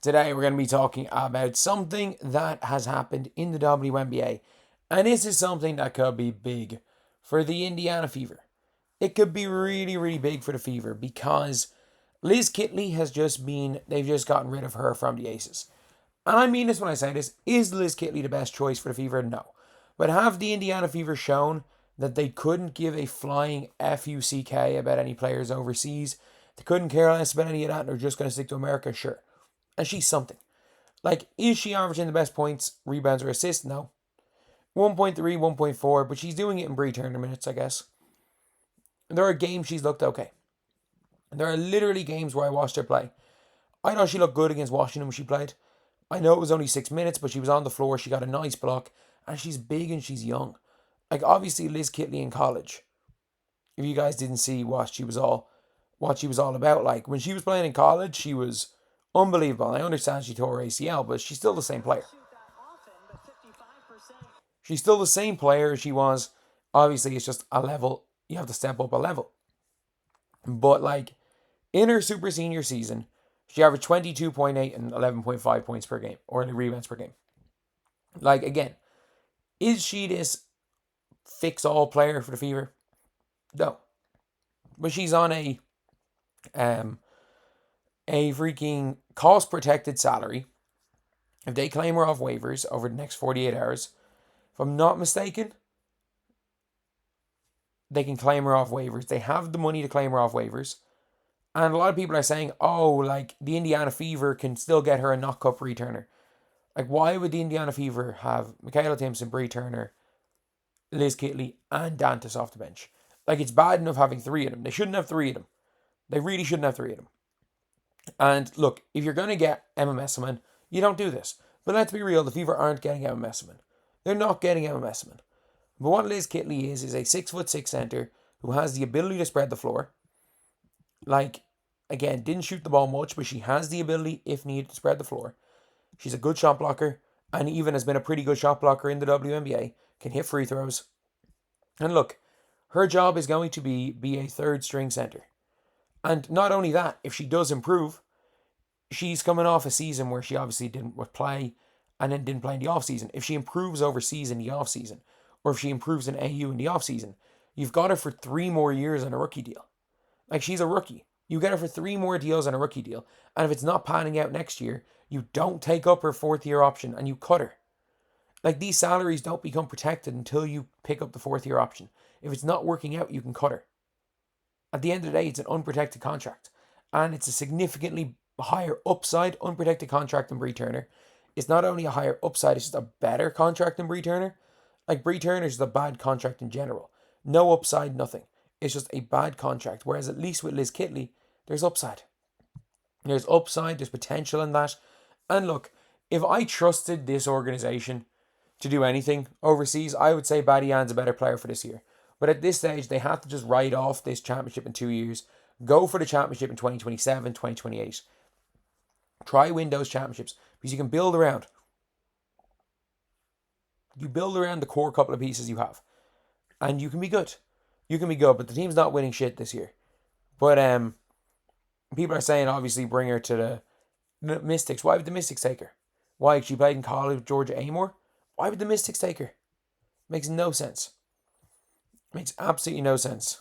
Today we're going to be talking about something that has happened in the WNBA. And this is something that could be big for the Indiana Fever. It could be really, really big for the Fever because Liz Kitley they've just gotten rid of her from the Aces. And I mean this when I say this, is Liz Kitley the best choice for the Fever? No. But have the Indiana Fever shown that they couldn't give a flying FUCK about any players overseas? They couldn't care less about any of that and they're just going to stick to America? Sure. And she's something. Like, is she averaging the best points, rebounds, or assists? No. 1.3, 1.4, but she's doing it in Bri Turner minutes, I guess. There are games she's looked okay. There are literally games where I watched her play. I thought she looked good against Washington when she played. I know it was only 6 minutes, but she was on the floor, she got a nice block, and she's big and she's young. Like, obviously, Liz Kitley in college, if you guys didn't see what she was all about, like, when she was playing in college, she was unbelievable. I understand she tore her ACL, but she's still the same player. She's still the same player she was. Obviously, it's just a level. You have to step up a level. But, like, in her super senior season, she averaged 22.8 and 11.5 points per game, or rebounds per game. Like, again, is she this fix-all player for the Fever? No. But she's on a freaking cost-protected salary. If they claim her off waivers over the next 48 hours, if I'm not mistaken, they can claim her off waivers. They have the money to claim her off waivers. And a lot of people are saying, oh, like, the Indiana Fever can still get her a knock-up returner. Like, why would the Indiana Fever have Michaela Timpson, Bri Turner, Liz Kitley, and Dantas off the bench? Like, it's bad enough having three of them. They shouldn't have three of them. They really shouldn't have three of them. And look, if you're going to get Emma Messerman, you don't do this. But let's be real, the Fever aren't getting Emma Messerman. They're not getting Emma Messerman. But what Liz Kitley is a 6'6" center who has the ability to spread the floor. Like, again, didn't shoot the ball much, but she has the ability, if needed, to spread the floor. She's a good shot blocker, and even has been a pretty good shot blocker in the WNBA, can hit free throws. And look, her job is going to be a third string center. And not only that, if she does improve, she's coming off a season where she obviously didn't play and then didn't play in the off-season. If she improves overseas in the off-season, or if she improves in AU in the off-season, you've got her for 3 more years on a rookie deal. Like, she's a rookie. You get her for 3 more deals on a rookie deal. And if it's not panning out next year, you don't take up her 4th-year option and you cut her. Like, these salaries don't become protected until you pick up the 4th-year option. If it's not working out, you can cut her. At the end of the day, it's an unprotected contract. And it's a significantly higher upside unprotected contract than Bri Turner. It's not only a higher upside, it's just a better contract than Bri Turner. Like, Bri Turner is just a bad contract in general. No upside, nothing. It's just a bad contract. Whereas at least with Liz Kitley, there's upside. There's upside, there's potential in that. And look, if I trusted this organization to do anything overseas, I would say Baddy Ann's a better player for this year. But at this stage, they have to just write off this championship in 2 years. Go for the championship in 2027, 2028. Try win those championships because you can build around. You build around the core couple of pieces you have. And you can be good. You can be good, but the team's not winning shit this year. But people are saying, obviously, bring her to the Mystics. Why would the Mystics take her? Why? She played in college with Georgia Amore? Why would the Mystics take her? Makes no sense. Makes absolutely no sense.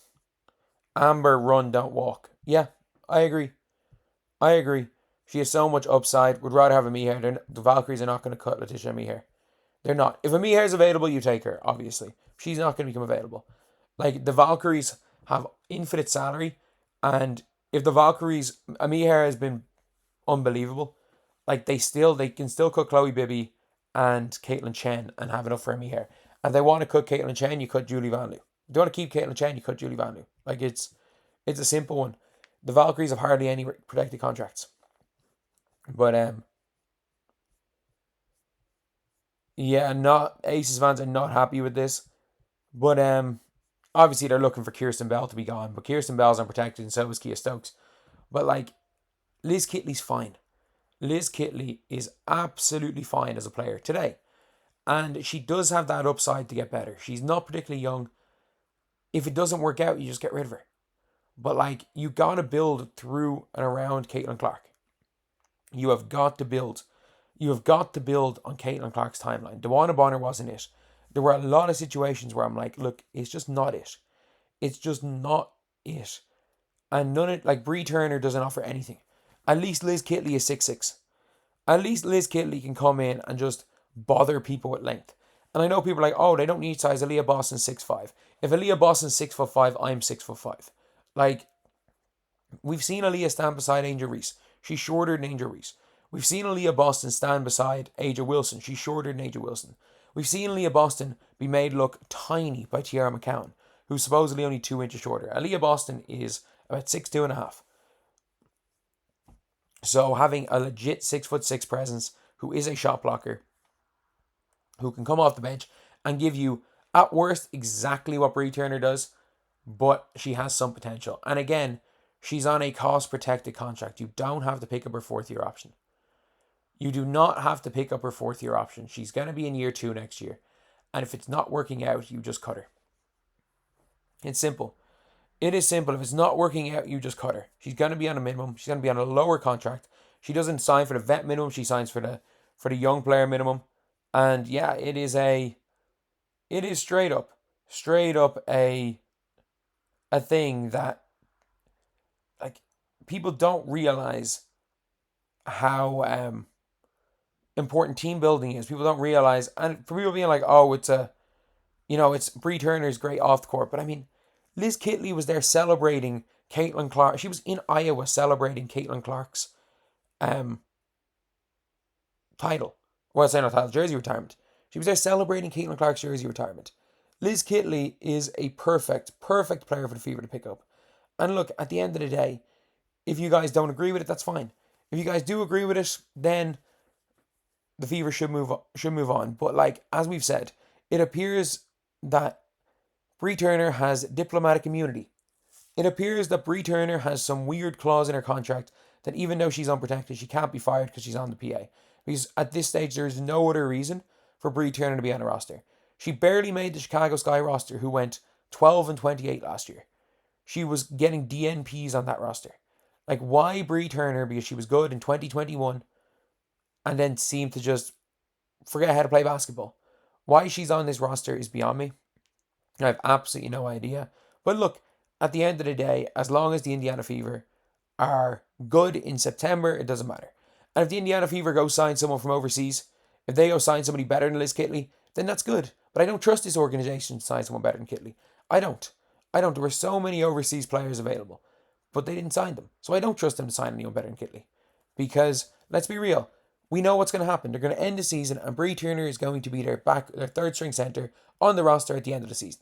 Amber, run, don't walk. Yeah, I agree. She has so much upside. Would rather have a Meher. The Valkyries are not going to cut Letitia Meher. They're not. If a Meher is available, you take her, obviously. She's not going to become available. Like, the Valkyries have infinite salary, and if the Valkyries, Meher has been unbelievable. Like, they can still cut Chloe Bibby and Caitlin Chen and have enough for Meher. And if they want to cut Caitlin Chen, you cut Julie Van Loo. If you want to keep Caitlin Chen, you cut Julie Van Loo. Like, it's a simple one. The Valkyries have hardly any protected contracts. But, yeah, Aces fans are not happy with this. But, obviously they're looking for Kirsten Bell to be gone. But Kirsten Bell's unprotected and so is Kia Stokes. But, like, Liz Kitley's fine. Liz Kitley is absolutely fine as a player today. And she does have that upside to get better. She's not particularly young. If it doesn't work out, you just get rid of her. But, like, you got to build through and around Caitlin Clark. You have got to build. You have got to build on Caitlin Clark's timeline. DeWanna Bonner wasn't it. There were a lot of situations where I'm like, look, it's just not it. It's just not it. And none of, like, Bri Turner doesn't offer anything. At least Liz Kitley is 6'6". At least Liz Kitley can come in and just bother people with length. And I know people are like, oh, they don't need size. Aaliyah Boston's 6'5". If Aaliyah Boston's 6'5", I'm 6'5". Like, we've seen Aaliyah stand beside Angel Reese. She's shorter than Angel Reese. We've seen Aaliyah Boston stand beside A'ja Wilson. She's shorter than A'ja Wilson. We've seen Aaliyah Boston be made look tiny by Tiara McCowan, who's supposedly only 2 inches shorter. Aaliyah Boston is about 6'2.5". So having a legit 6'6" presence who is a shot blocker, who can come off the bench and give you, at worst, exactly what Bri Turner does, but she has some potential. And again, she's on a cost-protected contract. You don't have to pick up her fourth-year option. You do not have to pick up her fourth-year option. She's going to be in year 2 next year. And if it's not working out, you just cut her. It's simple. It is simple. If it's not working out, you just cut her. She's going to be on a minimum. She's going to be on a lower contract. She doesn't sign for the vet minimum. She signs for the young player minimum. And yeah, it is straight up a thing that, like, people don't realize how important team building is. People don't realize, and for people being like, oh, it's Bri Turner's great off the court, but I mean, Liz Kitley was there celebrating Caitlin Clark. She was in Iowa celebrating Caitlin Clark's title. Well, say not title, jersey retirement. She was there celebrating Caitlin Clark's jersey retirement. Liz Kitley is a perfect player for the Fever to pick up. And look, at the end of the day, if you guys don't agree with it, that's fine. If you guys do agree with it, then the Fever should move on. But like, as we've said, it appears that Bri Turner has diplomatic immunity. It appears that Bri Turner has some weird clause in her contract that even though she's unprotected, she can't be fired because she's on the PA. Because at this stage, there is no other reason for Bri Turner to be on the roster. She barely made the Chicago Sky roster, who went 12-28 last year. She was getting DNPs on that roster. Like, why Bri Turner? Because she was good in 2021 and then seemed to just forget how to play basketball. Why she's on this roster is beyond me. I have absolutely no idea. But look, at the end of the day, as long as the Indiana Fever are good in September, it doesn't matter. And if the Indiana Fever go sign someone from overseas, if they go sign somebody better than Liz Kitley, then that's good. But I don't trust this organization to sign someone better than Kitley. I don't. There were so many overseas players available, but they didn't sign them. So I don't trust them to sign anyone better than Kitley. Because, let's be real, we know what's going to happen. They're going to end the season and Bri Turner is going to be their third string centre on the roster at the end of the season.